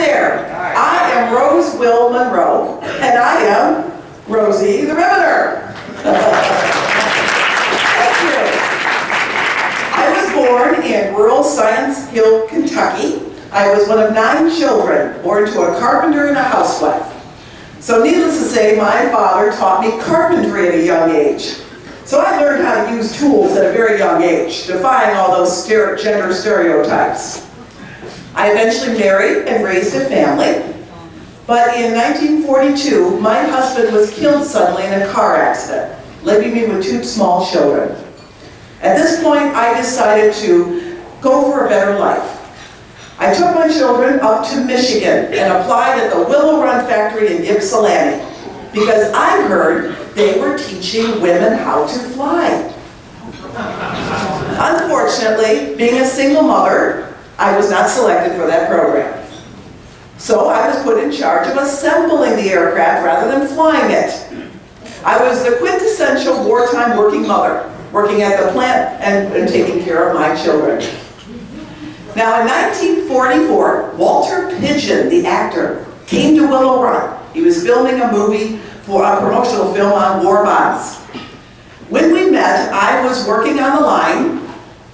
there. I am Monroe, and I am Rosie the Riveter. Thank you. I was born in rural Science Hill, Kentucky. I was one of 9 children, born to a carpenter and a housewife. So needless to say, my father taught me carpentry at a young age. So I learned how to use tools at a very young age, defying all those gender stereotypes. I eventually married and raised a family. But in 1942, my husband was killed suddenly in a car accident, leaving me with 2 small children. At this point, I decided to go for a better life. I took my children up to Michigan and applied at the Willow Run factory in Ypsilanti because I heard they were teaching women how to fly. Unfortunately, being a single mother, I was not selected for that program. So I was put in charge of assembling the aircraft rather than flying it. I was the quintessential wartime working mother, working at the plant and taking care of my children. Now in 1944, Walter Pidgeon, the actor, came to Willow Run. He was filming a movie for a promotional film on war bonds. When we met, I was working on the line,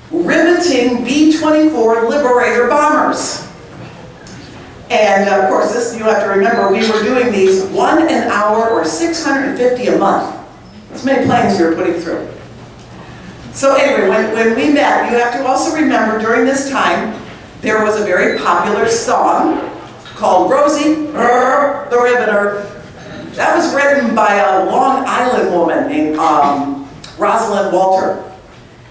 riveting B-24 Liberator bombers. And of course, this you have to remember, we were doing these 1 an hour or 650 a month. That's many planes we were putting through. So anyway, when we met, you have to also remember during this time, there was a very popular song called Rosie, the Riveter. That was written by a Long Island woman named Rosalind Walter.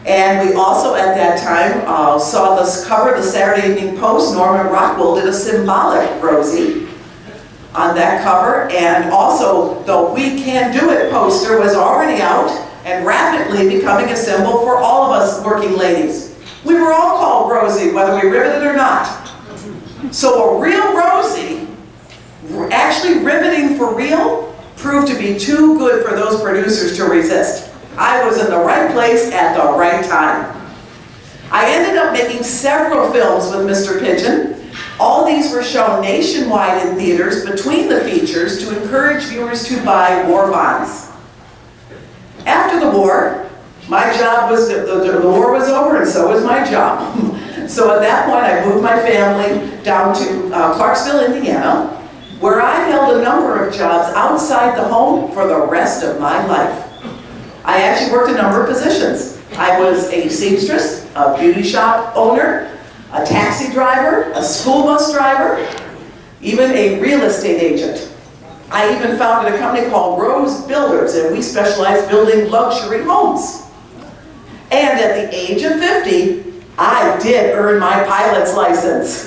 And we also at that time saw this cover of the Saturday Evening Post. Norman Rockwell did a symbolic Rosie on that cover. And also the We Can Do It poster was already out and rapidly becoming a symbol for all of us working ladies. We were all called Rosie, whether we riveted or not. So a real Rosie, actually riveting for real, proved to be too good for those producers to resist. I was in the right place at the right time. I ended up making several films with Mr. Pidgeon. All these were shown nationwide in theaters between the features to encourage viewers to buy war bonds. After the war, my job was, the war was over and so was my job. So at that point I moved my family down to Clarksville, Indiana, where I held a number of jobs outside the home for the rest of my life. I actually worked a number of positions. I was a seamstress, a beauty shop owner, a taxi driver, a school bus driver, even a real estate agent. I even founded a company called Rose Builders, and we specialize building luxury homes. And at the age of 50, I did earn my pilot's license.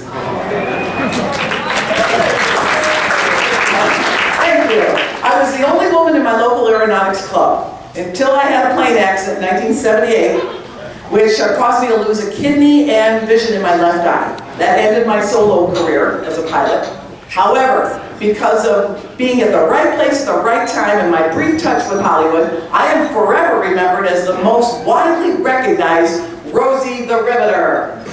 Thank you. I was the only woman in my local aeronautics club until I had a plane accident in 1978, which caused me to lose a kidney and vision in my left eye. That ended my solo career as a pilot. However, because of being at the right place at the right time and my brief touch with Hollywood, I am forever remembered as the most widely recognized Rosie the Riveter.